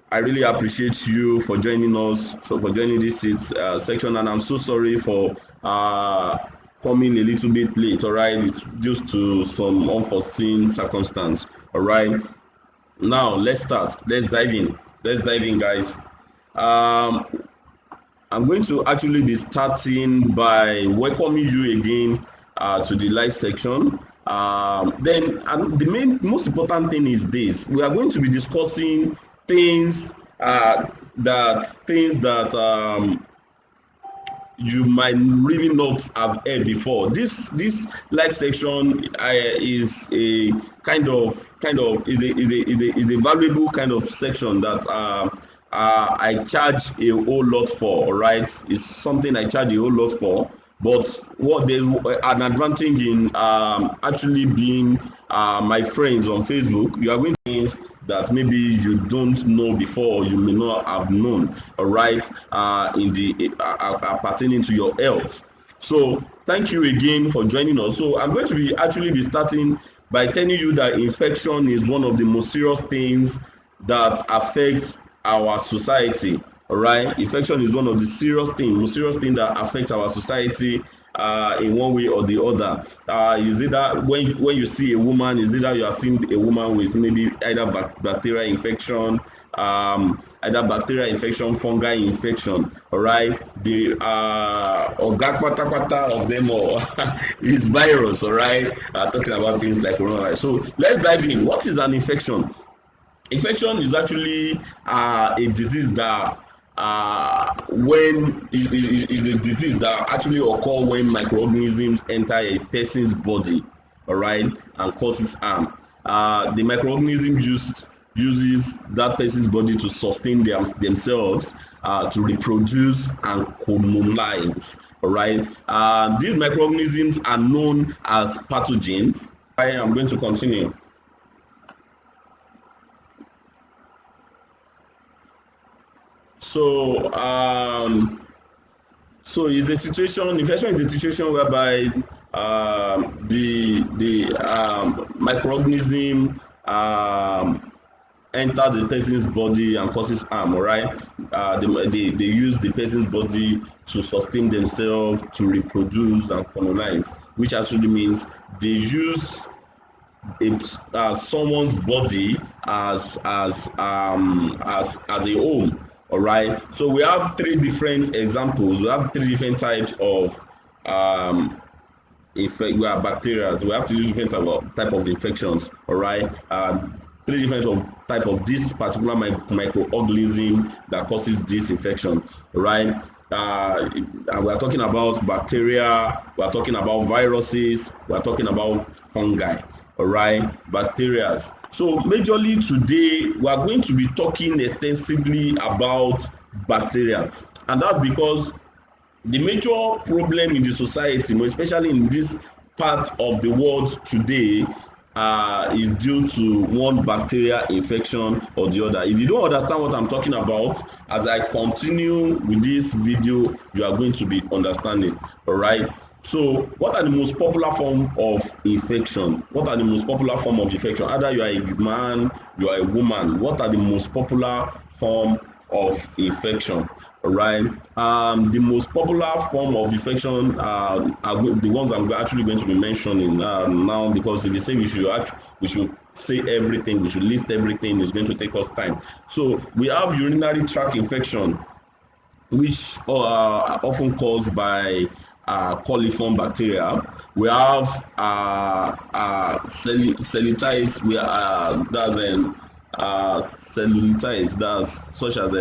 I really appreciate you for joining us, for joining this section, and I'm so sorry for coming a little bit late. All right, it's due to some unforeseen circumstance. All right, now let's start. Let's dive in. Guys. I'm going to actually be starting by welcoming you again to the live section. The most important thing is this: we are going to be discussing things that you might really not have heard before. This live section is a valuable kind of section that I charge a whole lot for. All right, it's something I charge a whole lot for. But what there's an advantage in actually being my friends on Facebook. You are going to things that maybe you don't know before, or you may not have known. All right, in the pertaining to your health. So thank you again for joining us. So I'm going to be starting by telling you that infection is one of the most serious things that affects our society. All right, infection is one of the most serious thing that affects our society in one way or the other. Is it that when you see a woman, is it that you are seeing a woman with maybe either bacterial infection, fungal infection? All right, the of them all is virus. All right, talking about things like coronavirus. So let's dive in. What is an infection? Infection is actually a disease that is a disease that actually occur when microorganisms enter a person's body, all right, and causes harm. The microorganism uses that person's body to sustain themselves, to reproduce and colonize. All right, these microorganisms are known as pathogens. I am going to continue. So, is a situation. Infection is a situation whereby the microorganism enters the person's body and causes harm. All right, they use the person's body to sustain themselves, to reproduce and colonize, which actually means they use someone's body as a home. All right, so we have three different examples. We have three different types of we have bacteria. We have three different type of infections. All right, three different type of this particular microorganism that causes this infection. All right, and we are talking about bacteria. We are talking about viruses. We are talking about fungi. All right, bacteria. So majorly today we are going to be talking extensively about bacteria, and that's because the major problem in the society, especially in this part of the world today, is due to one bacterial infection or the other. If you don't understand what I'm talking about, as I continue with this video, you are going to be understanding. All right. So what are the most popular form of infection? Either you are a man, you are a woman. What are the most popular form of infection? All right. The most popular form of infection are the ones I'm actually going to be mentioning now, because if you say we should say everything, we should list everything, it's going to take us time. So we have urinary tract infection, which are often caused by coliform bacteria. We have cellulitis, cellulitis, that's such as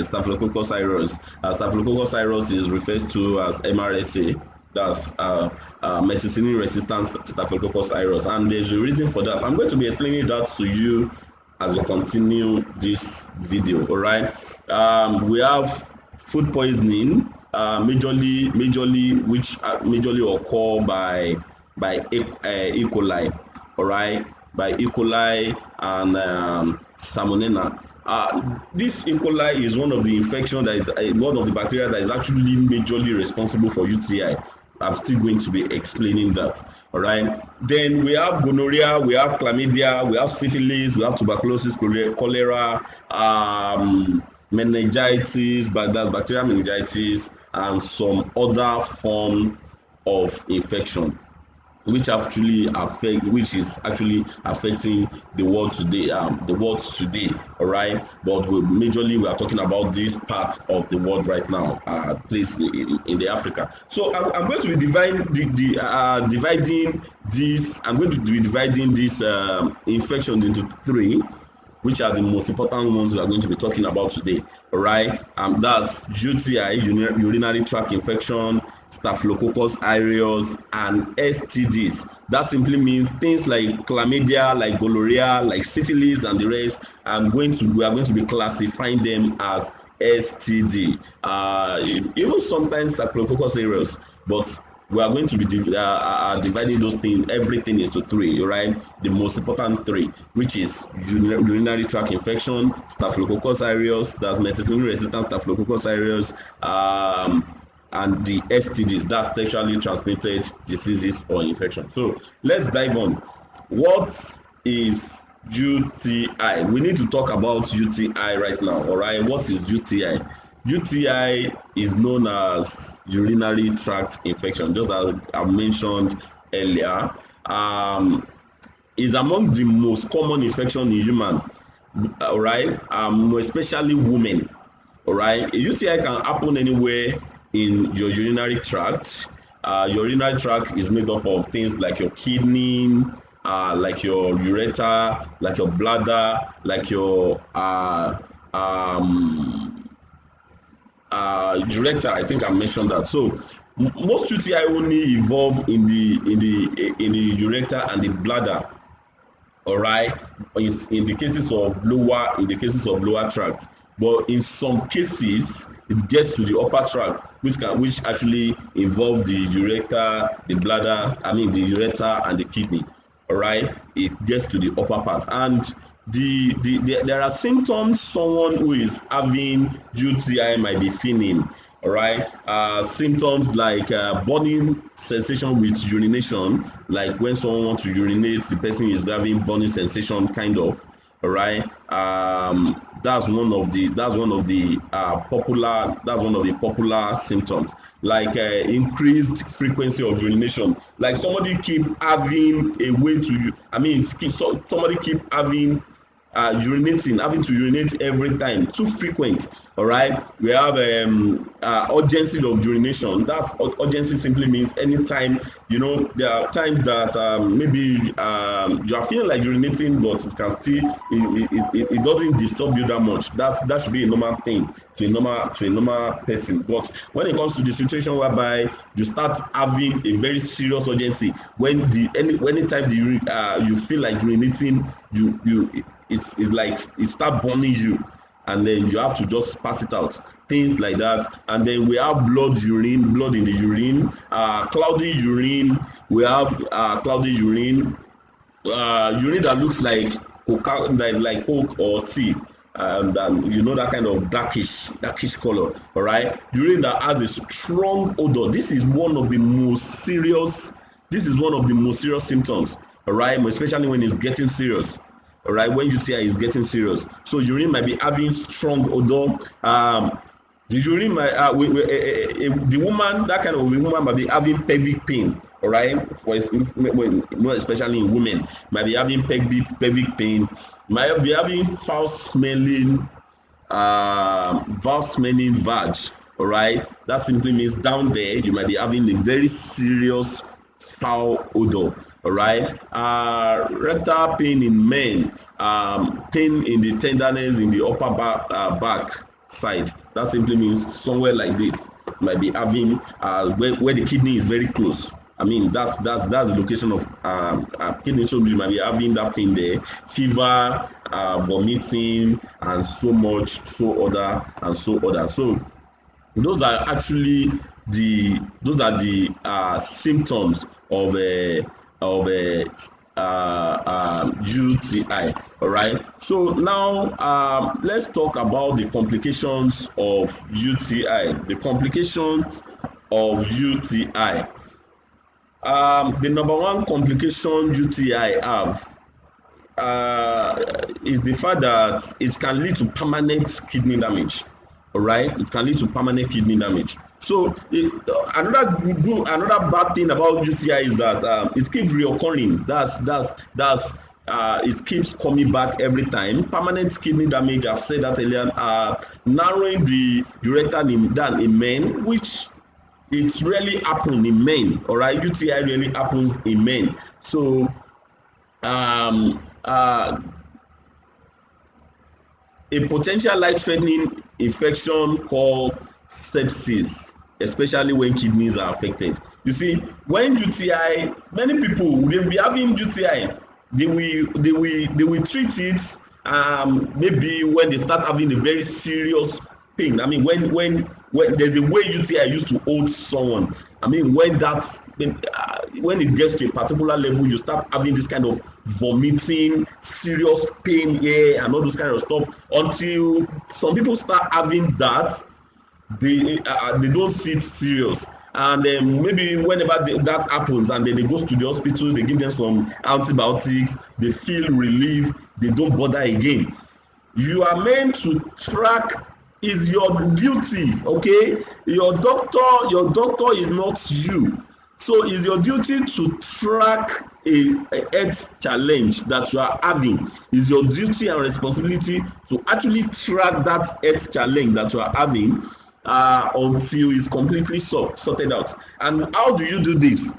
Staphylococcus aureus. Staphylococcus aureus is referred to as MRSA, that's methicillin resistant Staphylococcus aureus, and there's a reason for that. I'm going to be explaining that to you as we continue this video. All right, we have food poisoning, majorly occur by E. coli. All right, by E. coli and Salmonella. This E. coli is one of the infection that is one of the bacteria that is actually majorly responsible for UTI. I'm still going to be explaining that. All right. Then we have gonorrhea, we have chlamydia, we have syphilis, we have tuberculosis, cholera, meningitis, but that's bacterial meningitis, and some other forms of infection, which is actually affecting the world today. All right. But majorly we are talking about this part of the world right now, place in the Africa. So I'm going to be dividing this. I'm going to be dividing these infections into three, which are the most important ones we are going to be talking about today. All right. That's UTI, urinary tract infection, Staphylococcus aureus, and STDs. That simply means things like chlamydia, like gonorrhea, like syphilis, and the rest. We are going to be classifying them as STD. Even sometimes Staphylococcus aureus, but we are going to be dividing those things, everything into three, right? The most important three, which is urinary tract infection, Staphylococcus aureus, that's methicillin-resistant Staphylococcus aureus, and the STDs, that's sexually transmitted diseases or infection. So let's dive on. What is UTI? We need to talk about UTI right now. All right, what is UTI? UTI is known as urinary tract infection, just as I mentioned earlier. Is among the most common infection in human, all right, especially women. All right, a UTI can happen anywhere in your urinary tract. Your urinary tract is made up of things like your kidney, like your ureter, like your bladder, like your ureter. I think I mentioned that. So most UTI only evolve in the ureter and the bladder. All right, in the cases of lower tract. But in some cases, it gets to the upper tract, which actually involve the ureter, the bladder, the ureter and the kidney. All right, it gets to the upper part, and there are symptoms someone who is having UTI might be feeling. All right, symptoms like burning sensation with urination, like when someone wants to urinate, the person is having burning sensation, kind of. All right, that's one of the popular symptoms, like increased frequency of urination, like somebody keep having a way to somebody keep having having to urinate every time, too frequent. All right, we have urgency of urination. That's urgency simply means anytime, there are times that maybe you are feeling like urinating, but it can still it doesn't disturb you that much. That should be a normal thing to a normal person. But when it comes to the situation whereby you start having a very serious urgency, anytime you feel like urinating, it's like it start burning you, and then you have to just pass it out, things like that. And then we have blood in the urine, cloudy urine. We have cloudy urine, urine that looks like Coke or tea, and that kind of darkish color. All right, urine that has a strong odor. This is one of the most serious symptoms. All right, especially when it's getting serious. All right, when UTI is getting serious, so urine might be having strong odor. The urine might the woman, that kind of woman might be having pelvic pain. All right, especially in women, might be having pelvic pain, might be having foul smelling vag. All right, that simply means down there you might be having a very serious foul odor. All right, rectal pain in men, pain in the tenderness in the upper back side. That simply means somewhere like this might be having where the kidney is very close. That's the location of kidney. So you might be having that pain there, fever, vomiting, and so other. So those are actually the symptoms of UTI. All right, so now let's talk about the complications of UTI. The complications of UTI. The number one complication UTI have is the fact that it can lead to permanent kidney damage. All right, it can lead to permanent kidney damage. So another bad thing about UTI is that it keeps reoccurring. It keeps coming back every time. Permanent kidney damage, I've said that earlier, narrowing the ureter than in men, which it really happens in men. All right, UTI really happens in men. So a potential life-threatening infection called sepsis, especially when kidneys are affected. You see, when UTI, many people will be having UTI. They will treat it maybe when they start having a very serious pain. I mean, when there's a way UTI used to hold someone. I mean, when it gets to a particular level, you start having this kind of vomiting, serious pain here, and all those kind of stuff. Until some people start having that, they don't see it serious. And maybe whenever that happens, and then they go to the hospital, they give them some antibiotics, they feel relief, they don't bother again. You are meant to track. Is your duty, okay? Your doctor is not you. So it's your duty to track a health challenge that you are having. It's your duty and responsibility to actually track that health challenge that you are having until it's completely sorted out. And how do you do this?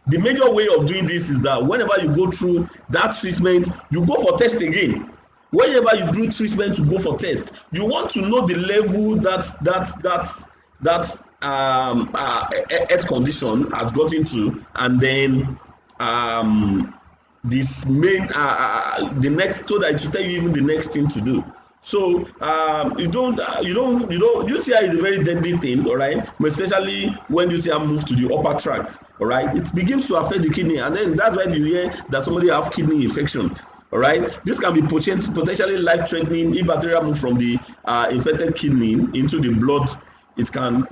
The major way of doing this is that whenever you go through that treatment, you go for test again. Whenever you do treatment, you go for test. You want to know the level that health condition has got into, and then this main the next, so that it will tell you even the next thing to do. So UTI is a very deadly thing, all right? Especially when UTI moves to the upper tract, all right? It begins to affect the kidney, and then that's why you hear that somebody have kidney infection. All right, this can be potentially life-threatening. If bacteria move from the infected kidney into the blood, it can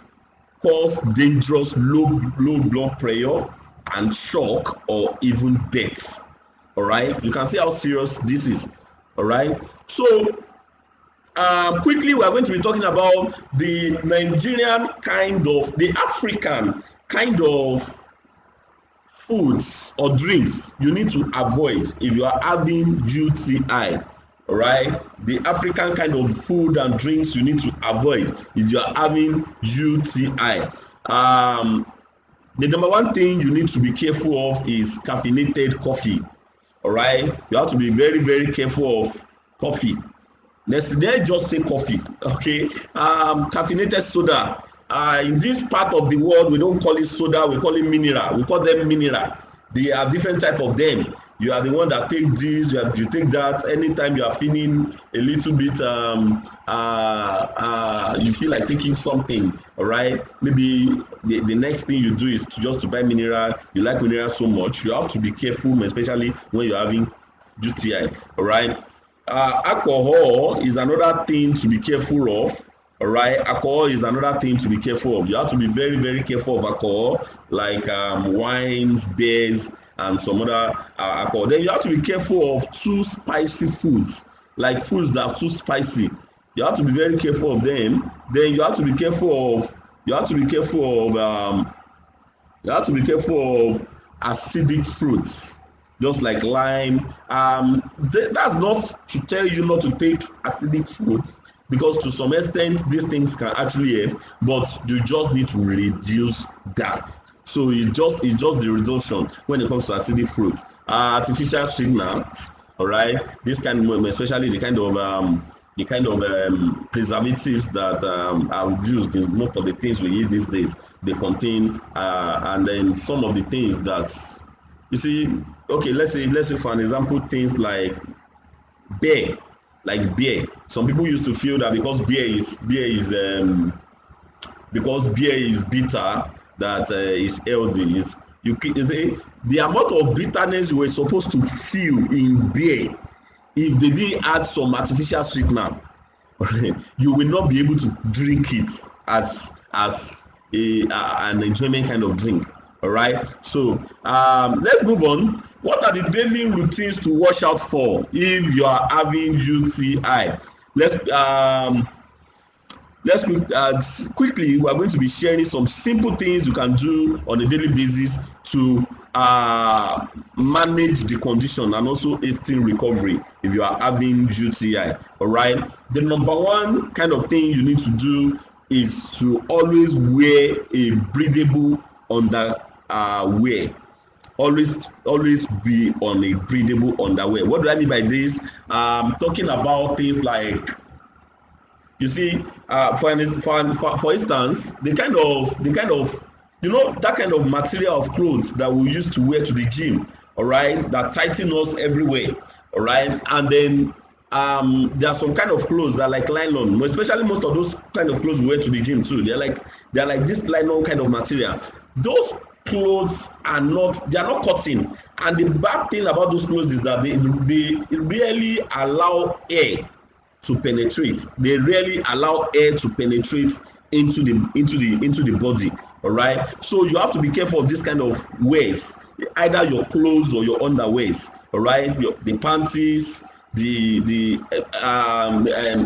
cause dangerous low blood pressure and shock, or even death. All right, you can see how serious this is. All right, so quickly we are going to be talking about the Nigerian the African kind of foods or drinks you need to avoid if you are having UTI. All right, the African kind of food and drinks you need to avoid if you are having UTI. The number one thing you need to be careful of is caffeinated coffee. All right, you have to be very, very careful of coffee. Let's just say coffee. Okay, caffeinated soda. In this part of the world, we don't call it soda, we call it mineral. We call them mineral. They are different type of them. You are the one that take this, you take that. Anytime you are feeling a little bit, you feel like taking something, all right? Maybe the next thing you do is to buy mineral. You like mineral so much. You have to be careful, especially when you're having UTI, all right? Alcohol is another thing to be careful of. All right, alcohol is another thing to be careful of. You have to be very, very careful of alcohol, like wines, beers, and some other alcohol. Then you have to be careful of too spicy foods, like foods that are too spicy. You have to be very careful of them. Then you have to be careful of acidic fruits, just like lime. That's not to tell you not to take acidic fruits, because to some extent these things can actually help, but you just need to reduce that. So it's just the reduction when it comes to acidic fruits. Artificial sweeteners, all right, this kind of, especially the kind of preservatives that are used in most of the things we eat these days, they contain and then some of the things that you see. Okay, let's say for an example, things like beer. Some people used to feel that because beer is bitter, that is healthy. You say the amount of bitterness you were supposed to feel in beer, if they didn't add some artificial sweetener, you will not be able to drink it as an enjoyment kind of drink. All right. So let's move on. What are the daily routines to watch out for if you are having UTI? Let's quickly, we are going to be sharing some simple things you can do on a daily basis to manage the condition and also hasten recovery if you are having UTI. All right. The number one kind of thing you need to do is to always wear a breathable underwear. Always be on a breathable underwear. What do I mean by this? I'm talking about things like, you see, for instance, the kind of that kind of material of clothes that we used to wear to the gym, all right, that tighten us everywhere, all right, and then there are some kind of clothes that are like nylon, especially most of those kind of clothes we wear to the gym too. They're like this nylon kind of material. Those clothes are not cotton, and the bad thing about those clothes is that they really allow air to penetrate. They rarely allow air to penetrate into the body. All right. So you have to be careful of this kind of wears, either your clothes or your underwears. All right. The panties, the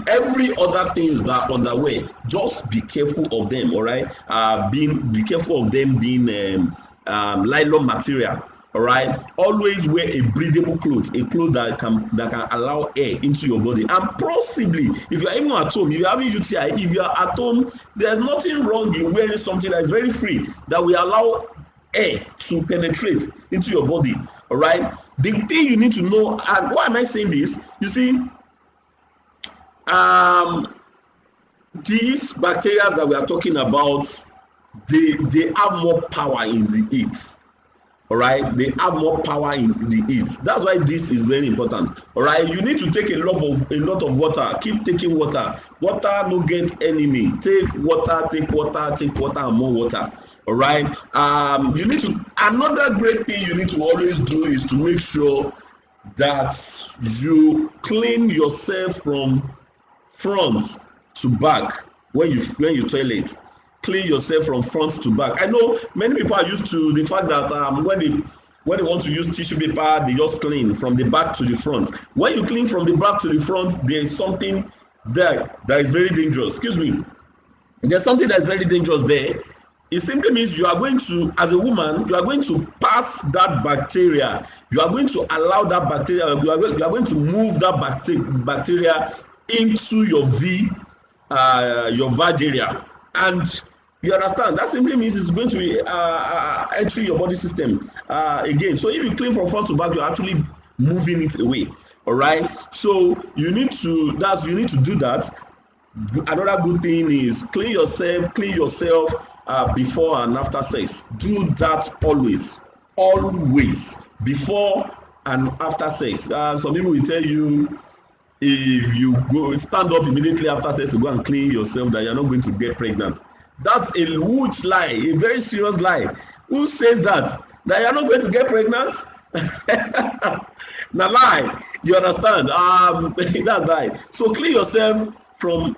every other things that underwear. Just be careful of them. All right. Be careful of them being nylon material. All right. Always wear a breathable clothes, a clothes that can allow air into your body. And possibly, if you're even at home, if you're having UTI, if you're at home, there's nothing wrong in wearing something that is very free, that will allow air to penetrate into your body. All right. The thing you need to know, and why am I saying this? You see, these bacteria that we are talking about, they have more power in the heat. All right, they have more power in the heat. That's why this is very important. All right, you need to take a lot of water. Keep taking water. Water no get enemy. Take water, and more water. All right. You need to. Another great thing you need to always do is to make sure that you clean yourself from front to back when you toilet. Clean yourself from front to back. I know many people are used to the fact that when they want to use tissue paper, they just clean from the back to the front. When you clean from the back to the front, there is something there that is very dangerous. Excuse me. There's something that's very dangerous there. It simply means you are going to, as a woman, you are going to pass that bacteria. You are going to allow that bacteria. You are going to move that bacteria into your vag area. And you understand, that simply means it's going to be entering your body system again. So if you clean from front to back, you're actually moving it away. All right. So you need to do that. Another good thing is clean yourself before and after sex. Do that always before and after sex. Some people will tell you, if you go stand up immediately after sex to go and clean yourself, that you're not going to get pregnant. That's a huge lie, a very serious lie. Who says that you're not going to get pregnant? Now lie. You understand? That's lie. So clean yourself from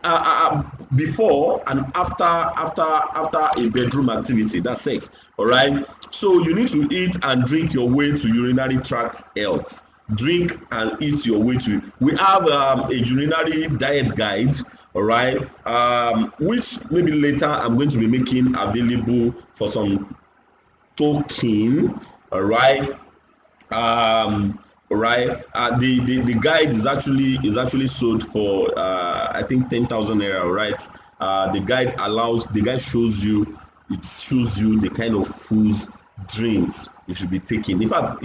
before and after a bedroom activity. That's sex. All right. So you need to eat and drink your way to urinary tract health. Drink and eat your way to. We have a urinary diet guide, all right, which maybe later I'm going to be making available for some token, all right. All right. The guide is actually sold for I think 10,000 naira, all right. The guide shows you the kind of foods, drinks you should be taking. In fact,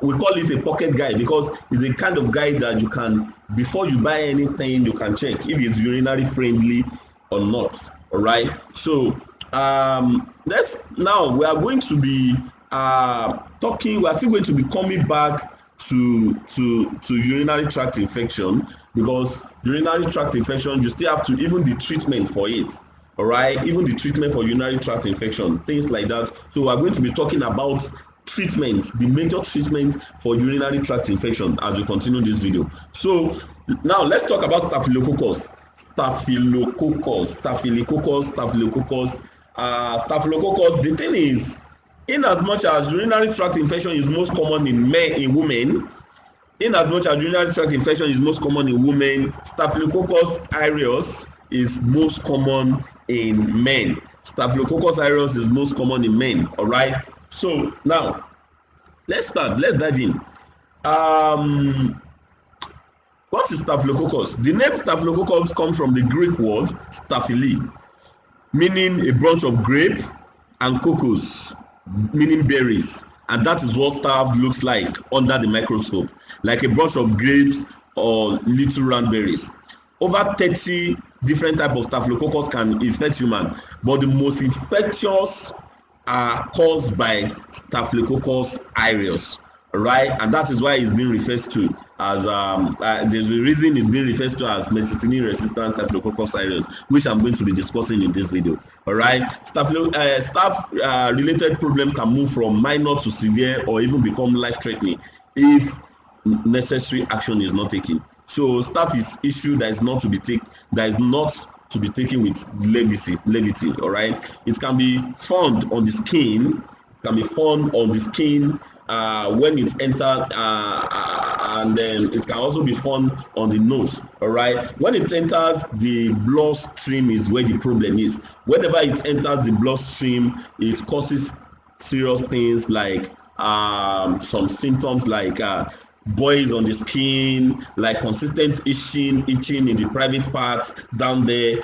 we call it a pocket guide because it's a kind of guide that you can, before you buy anything, you can check if it's urinary friendly or not. All right. So we are going to be talking. We are still going to be coming back to urinary tract infection, because urinary tract infection, you still have to, even the treatment for it. All right. Even the treatment for urinary tract infection, things like that. So we are going to be talking about treatment, the major treatment for urinary tract infection as we continue this video. So now let's talk about staphylococcus. Staphylococcus. The thing is, In as much as urinary tract infection is most common in women, Staphylococcus aureus is most common in men. Staphylococcus aureus is most common in men. All right. So now let's dive in. What is Staphylococcus? The name Staphylococcus comes from the Greek word staphyle, meaning a branch of grape, and coccus, meaning berries, and that is what staph looks like under the microscope, like a bunch of grapes or little round berries. Over 30 different types of staphylococcus can infect human, but the most infectious are caused by Staphylococcus aureus, right? And that is why it's being referred to as there's a reason it's being referred to as methicillin resistant Staphylococcus aureus, which I'm going to be discussing in this video. All right, staph related problem can move from minor to severe or even become life-threatening if necessary action is not taken. So staph is issue that is not to be taken with levity. All right, it can be found on the skin. When it enters, and then it can also be found on the nose. All right, when it enters the bloodstream is where the problem is. Whenever it enters the bloodstream, it causes serious things like some symptoms like boils on the skin, like consistent itching in the private parts down there,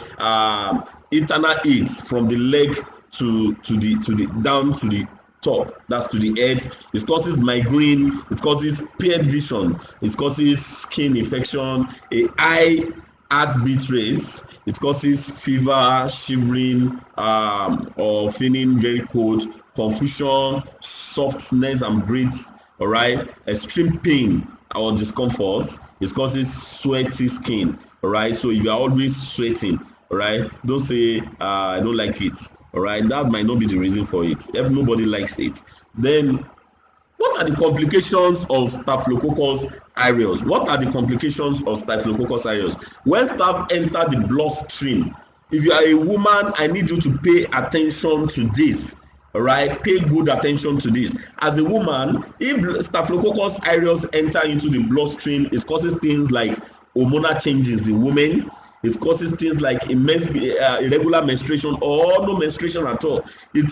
internal heat from the leg to the down to the top, that's to the head. It causes migraine, it causes paired vision, it causes skin infection, a high heartbeat rates, it causes fever, shivering, or feeling very cold, confusion, softness and breath. All right, extreme pain or discomfort. It causes sweaty skin. All right, so if you are always sweating, all right, don't say I don't like it. All right, that might not be the reason for it. If nobody likes it, then what are the complications of Staphylococcus aureus? When staph enter the bloodstream, if you are a woman, I need you to pay attention to this. All right, pay good attention to this. As a woman, if Staphylococcus aureus enter into the bloodstream, it causes things like hormonal changes in women. It causes things like irregular menstruation or no menstruation at all. It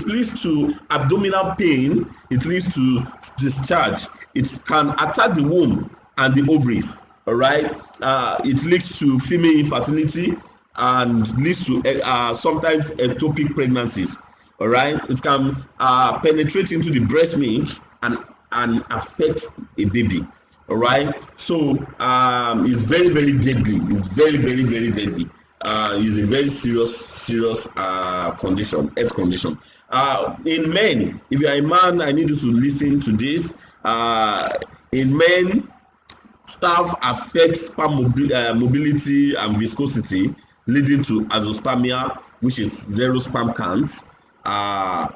leads to abdominal pain. It leads to discharge. It can attack the womb and the ovaries. All right. It leads to female infertility and leads to sometimes ectopic pregnancies. All right. It can penetrate into the breast milk and affect a baby. All right, so it's very, very deadly. It's very, very, very deadly. It's a very serious condition, health condition. In men, if you are a man, I need you to listen to this. In men, staph affects sperm mobility and viscosity, leading to azoospermia, which is zero sperm counts, and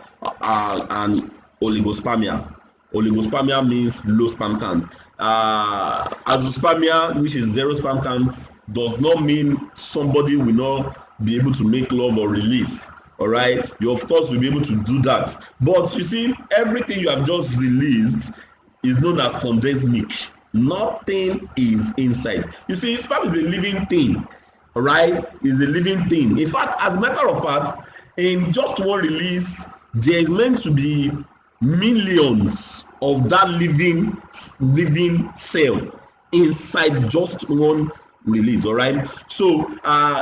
oligospermia. Oligospermia means low sperm count. Azoospermia, which is zero sperm count, does not mean somebody will not be able to make love or release. All right, you of course will be able to do that, but you see, everything you have just released is known as condensed milk. Nothing is inside. You see, sperm is a living thing. All right, is a living thing. In fact, as a matter of fact, in just one release, there is meant to be millions of that living cell inside just one release. All right, so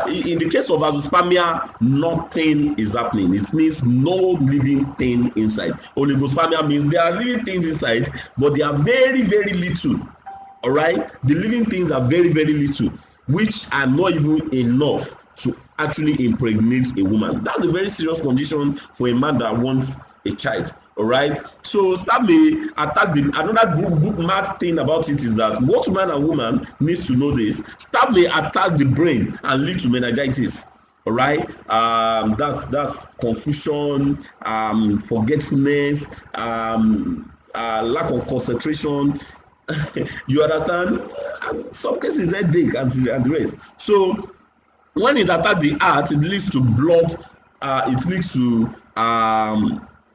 in the case of azoospermia, nothing is happening. It means no living thing inside. Oligospermia means there are living things inside, but they are very, very little. All right, the living things are very, very little, which are not even enough to actually impregnate a woman. That's a very serious condition for a man that wants a child. All right, so staph may attack another good mad thing about it is that both man and woman needs to know this. Staph may attack the brain and lead to meningitis. All right, that's confusion, forgetfulness, lack of concentration. You understand? And some cases headache and the rest. So when it attacks the heart, it leads to blood. It leads to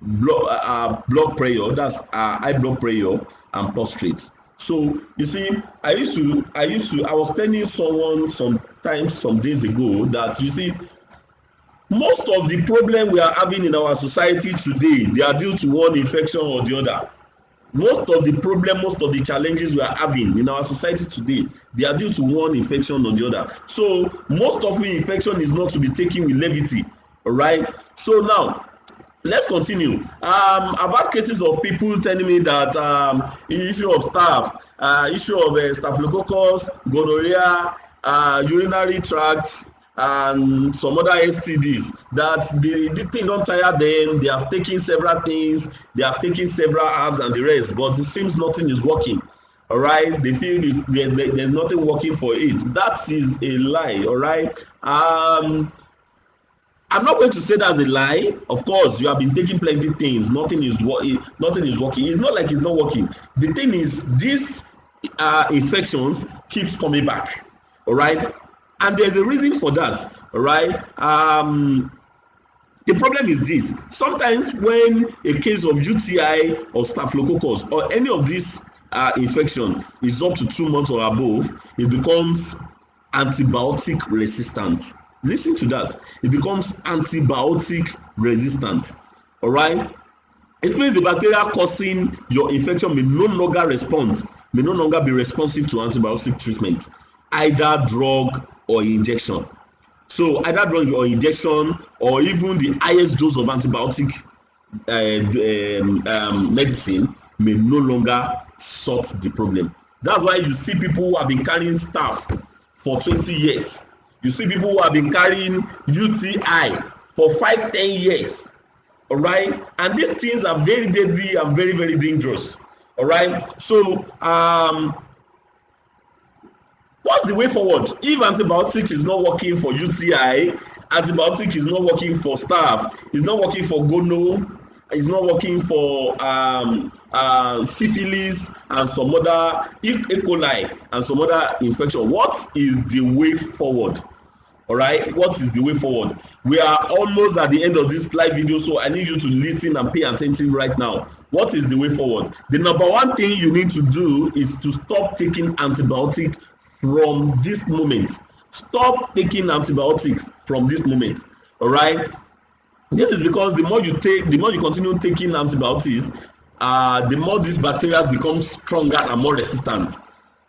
blood pressure, that's high blood pressure and prostrate. So you see, I was telling someone some days ago that you see, most of the problem we are having in our society today, they are due to one infection or the other. Most of the problem, most of the challenges we are having in our society today, they are due to one infection or the other. So most of the infection is not to be taken with levity. All right. So now let's continue. I've had cases of people telling me that the issue of staph, issue of staphylococcus, gonorrhea, urinary tract, and some other STDs, that the thing don't tire them. They have taken several things, they have taken several herbs and the rest, but it seems nothing is working. All right, they feel there's nothing working for it. That is a lie. All right. I'm not going to say that's a lie. Of course, you have been taking plenty things. Nothing is working. It's not like it's not working. The thing is, these infections keeps coming back. All right, and there's a reason for that. All right. The problem is this: sometimes when a case of UTI or staphylococcus or any of these infection is up to 2 months or above, it becomes antibiotic resistant. Listen to that. It becomes antibiotic resistant. All right. It means the bacteria causing your infection may no longer respond, may no longer be responsive to antibiotic treatment, either drug or injection. So either drug or injection, or even the highest dose of antibiotic medicine may no longer sort the problem. That's why you see people who have been carrying staph for 20 years. You see people who have been carrying UTI for 5-10 years. All right, and these things are very deadly and very, very dangerous. All right, so what's the way forward? If antibiotics is not working for UTI, antibiotic is not working for staph, it's not working for gono, it's not working for syphilis and some other E. coli and some other infection, what is the way forward? All right, what is the way forward? We are almost at the end of this live video, so I need you to listen and pay attention right now. What is the way forward? The number one thing you need to do is to stop taking antibiotics from this moment. Stop taking antibiotics from this moment. All right, this is because the more you continue taking antibiotics, the more these bacteria become stronger and more resistant.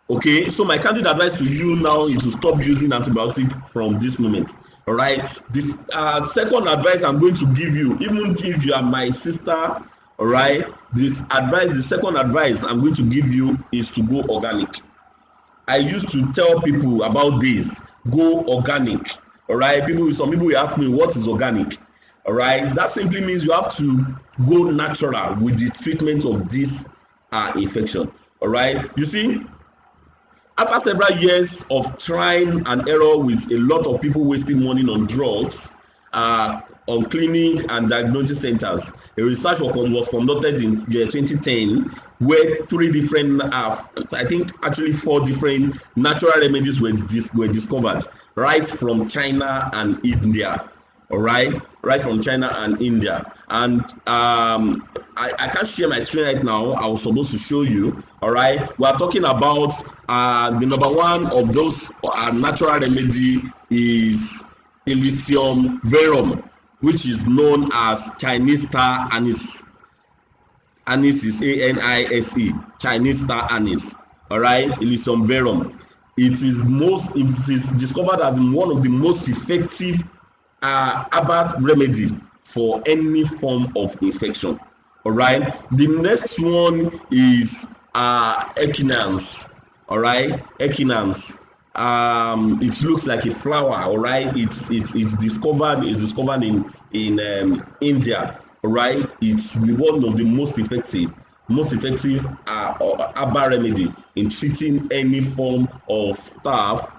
Okay, so my candid advice to you now is to stop using antibiotics from this moment. All right, this second advice I'm going to give you, even if you are my sister, all right, the second advice I'm going to give you is to go organic. I used to tell people about this: go organic. All right, some people will ask me, what is organic? All right, that simply means you have to go natural with the treatment of this infection. All right, you see, after several years of trying and error with a lot of people wasting money on drugs, on clinic and diagnosis centers, a research was conducted in 2010 where 3 different, I think actually 4 different natural remedies were discovered right from China and India. All right, right from China and India. And I can't share my screen right now. I was supposed to show you. All right, we are talking about the number one of those natural remedy is Elysium verum, which is known as Chinese star anise. Anise is ANISE, Chinese star anise. All right, Elysium verum. It is discovered as one of the most effective herbal remedy for any form of infection. All right, the next one is echinacea. All right, echinacea. It looks like a flower. All right, it's discovered in India. All right, it's one of the most effective herbal remedy in treating any form of staph,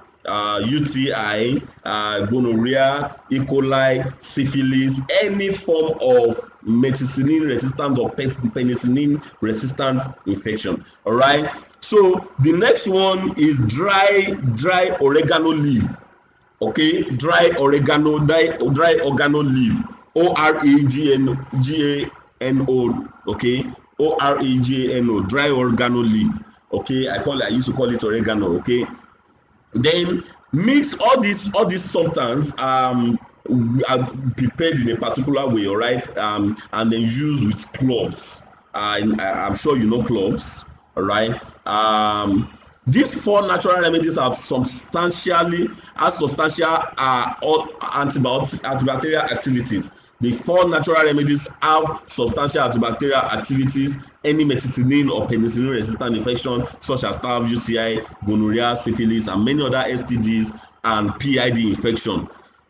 UTI, gonorrhea, E. coli, syphilis, any form of methicillin resistant or penicillin resistant infection. All right, so the next one is dry oregano leaf. Okay, dry oregano leaf, Oregano, okay, Oregano, dry oregano leaf, okay. I used to call it oregano, okay. Then mix all these substance prepared in a particular way, all right, and then use with cloves. I'm sure you know cloves, all right. These 4 natural remedies have substantial antibacterial activities. The 4 natural remedies have substantial antibacterial activities. Any methicillin or penicillin resistant infection such as Staph, UTI, gonorrhea, syphilis, and many other STDs and PID infection.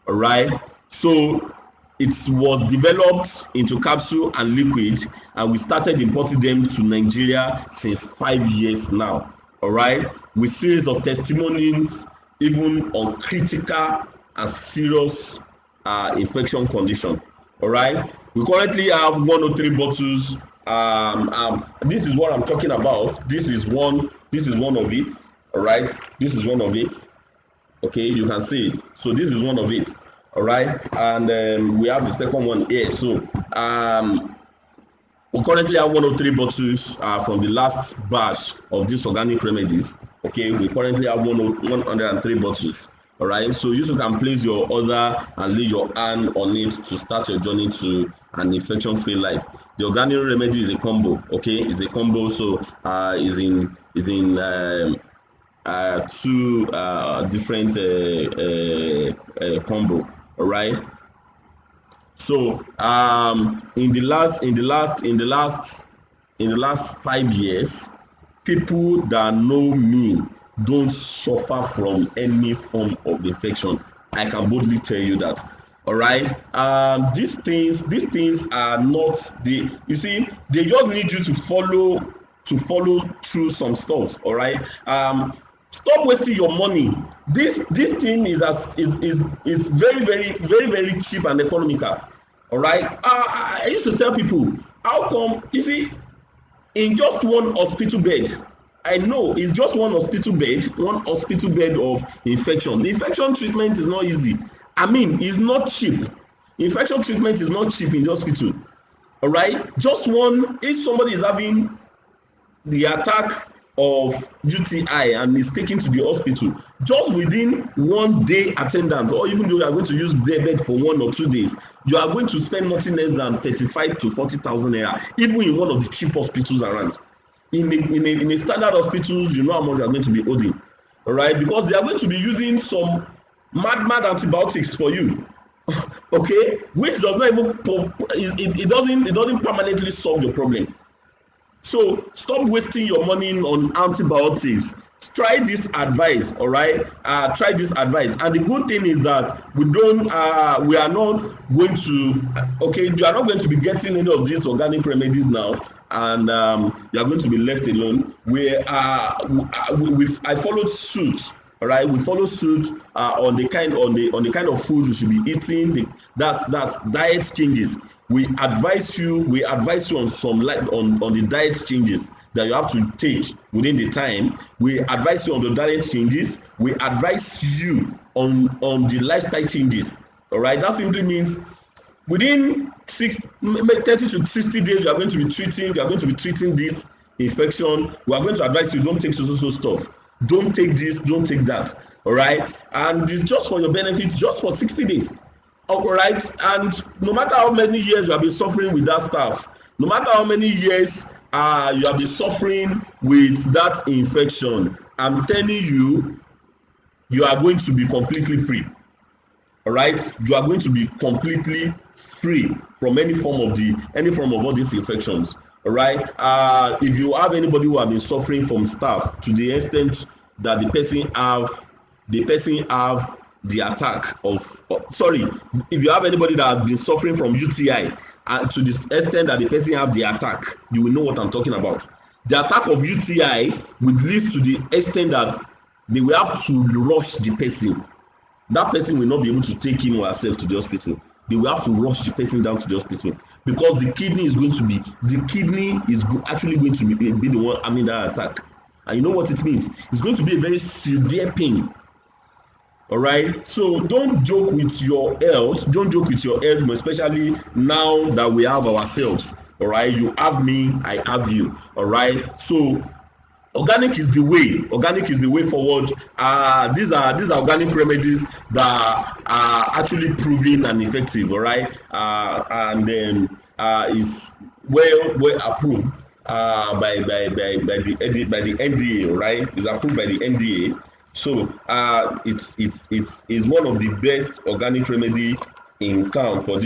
All right. So it was developed into capsule and liquid, and we started importing them to Nigeria since 5 years now. All right, with series of testimonies even on critical and serious infection condition. All right, we currently have 103 bottles. This is what I'm talking about. This is one of it. All right, this is one of it. Okay, you can see it. So this is one of it. All right, and we have the second one here. So we currently have 103 bottles from the last batch of these organic remedies. Okay, we currently have 103 bottles. All right, so you can place your order and lay your hand on it to start your journey to an infection-free life. The organic remedy is a combo. Okay, it's a combo. So is in 2 different combo. All right. So in the last 5 years, people that know me don't suffer from any form of infection. I can boldly tell you that. All right. These things are not you see, they just need you to follow through some stuff. All right. Stop wasting your money. This thing is very, very, very, very cheap and economical. All right. I used to tell people, how come, you see, in just one hospital bed, I know it's just one hospital bed of infection. The infection treatment is not easy. I mean, it's not cheap. Infection treatment is not cheap in the hospital. All right. Just one, if somebody is having the attack of UTI and is taken to the hospital, just within 1 day attendance, or even though you are going to use their bed for 1 or 2 days, you are going to spend nothing less than 35 to 40,000 naira, even in one of the cheap hospitals around. In a standard hospitals, you know how much you are going to be owing. All right, because they are going to be using some mad antibiotics for you. Okay, which does not even it doesn't permanently solve your problem. So stop wasting your money on antibiotics. Try this advice, all right? Try this advice. And the good thing is that we are not going to, okay, you are not going to be getting any of these organic remedies now, and you are going to be left alone. I followed suit. All right, we follow suit on the kind of food you should be eating. That's diet changes. We advise you on some on the diet changes that you have to take within the time. We advise you on the diet changes. We advise you on the lifestyle changes. All right, that simply means within 30 to 60 days you are going to be treating this infection. We are going to advise you, don't take so stuff. Don't take this, don't take that. All right, and it's just for your benefit, just for 60 days. All right, and no matter how many years you have been suffering with that stuff, no matter how many years you have been suffering with that infection, I'm telling you, you are going to be completely free. All right, you are going to be completely free from any form of all these infections. All right, if you have anybody who have been suffering from staph to the extent that the person have the attack of, if you have anybody that has been suffering from UTI and to the extent that the person have the attack, you will know what I'm talking about. The attack of UTI would lead to the extent that they will have to rush the person. That person will not be able to take him or herself to the hospital. They will have to rush the person down to the hospital because the kidney is actually going to be the one having that attack. And you know what it means? It's going to be a very severe pain. All right, so don't joke with your health. Don't joke with your health, especially now that we have ourselves. All right, you have me, I have you. All right, so organic is the way. Organic is the way forward. These are organic remedies that are actually proven and effective. All right, and then is well approved by the NDA. Right, it's approved by the NDA. So it's one of the best organic remedy in town for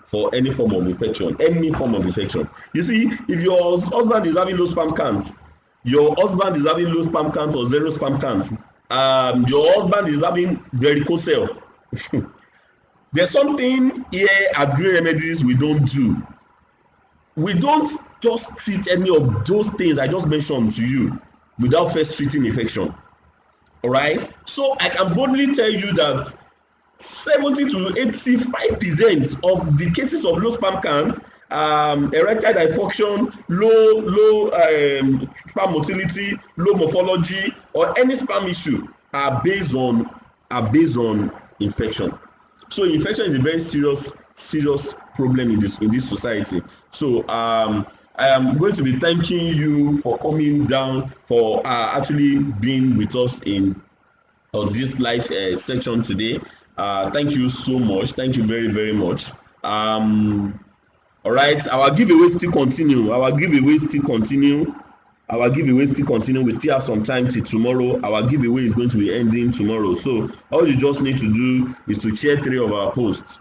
for any form of infection, any form of infection. You see, if your husband is having low sperm counts, your husband is having low sperm counts or zero sperm counts, your husband is having varicocele. There's something here at Green Remedies we don't do. We don't just treat any of those things I just mentioned to you without first treating infection. All right, so I can boldly tell you that 70 to 85% of the cases of low sperm count, erectile dysfunction, low sperm motility, low morphology, or any sperm issue are based on infection. So infection is a very serious problem in this society. So I am going to be thanking you for coming down, for actually being with us on this live section today. Thank you so much. Thank you very, very much. All right, our giveaway still continue. We still have some time till tomorrow. Our giveaway is going to be ending tomorrow. So all you just need to do is to share 3 of our posts.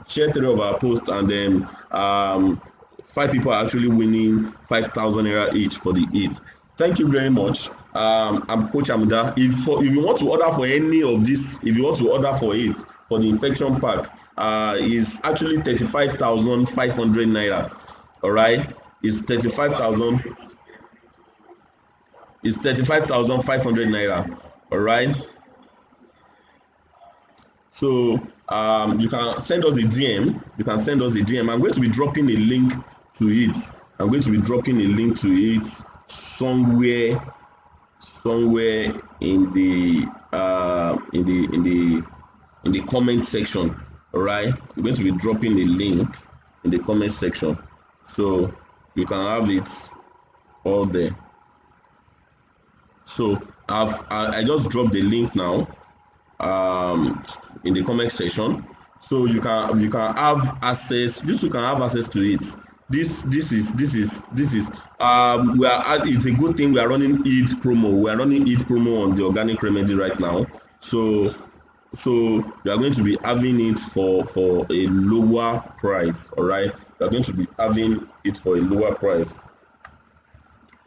And then 5 people are actually winning 5,000 naira each for the Eid. Thank you very much. I'm Coach Amda. If you want to order for any of this, if you want to order for it, for the infection pack, is actually 35,500 naira. All right, it's 35,000. It's 35,500 naira. All right. So you can send us a DM. I'm going to be dropping a link to it. Somewhere in the comment section. All right, I'm going to be dropping a link in the comment section, so you can have it all there. So I just dropped the link now in the comment section, so you can have access. You can have access to it. It's a good thing we are running Eid promo on the organic remedy right now. So you are going to be having it for a lower price. All right, you are going to be having it for a lower price.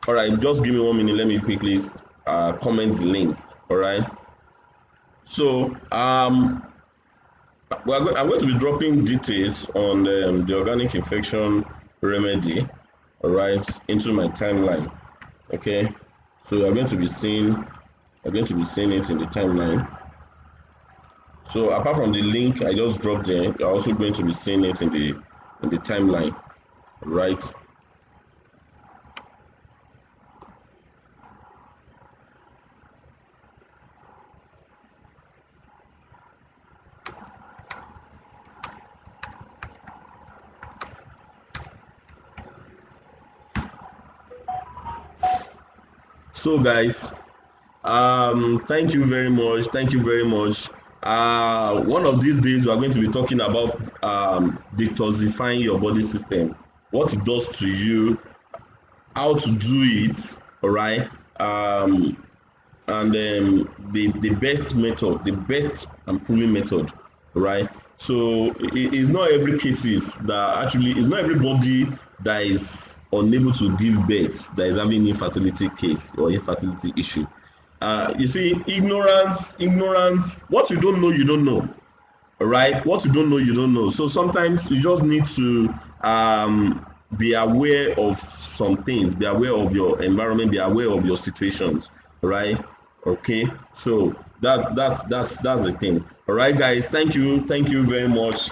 All right, just give me 1 minute. Let me quickly comment the link. All right, so I'm going to be dropping details on the organic infection remedy, all right, into my timeline. Okay, so you're going to be seeing it in the timeline. So apart from the link I just dropped there, you're also going to be seeing it in the timeline, right? So guys, thank you very much. One of these days we are going to be talking about detoxifying your body system, what it does to you, how to do it, all right, and the best method, the best and proven method, right? So it's not every cases that actually, it's not everybody that is unable to give birth that is having infertility case or infertility issue. You see, ignorance, what you don't know, you don't know. All right, what you don't know, you don't know. So sometimes you just need to be aware of some things, be aware of your environment, be aware of your situations, right? Okay, so that's the thing. All right, guys, thank you very much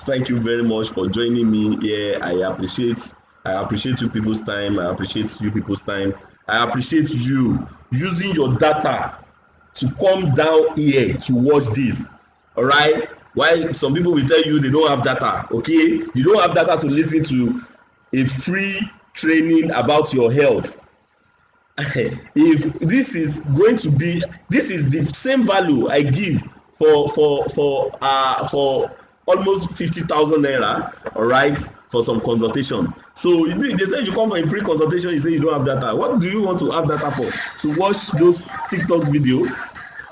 for joining me here. I appreciate you people's time. I appreciate you using your data to come down here to watch this. All right, why some people will tell you they don't have data. Okay, you don't have data to listen to a free training about your health. If this is going to be, this is the same value I give for almost 50,000 naira, all right, for some consultation. So they say you come for a free consultation, you say you don't have data. What do you want to have data for? To watch those TikTok videos?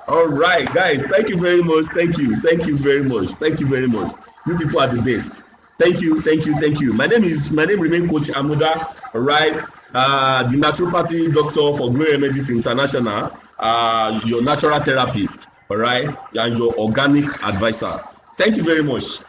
All right, guys, thank you very much. Thank you very much. Thank you very much. You people are the best. Thank you. My name remains Coach Amuda, all right. The naturopathy doctor for Green Remedies International, your natural therapist, all right, and your organic advisor. Thank you very much.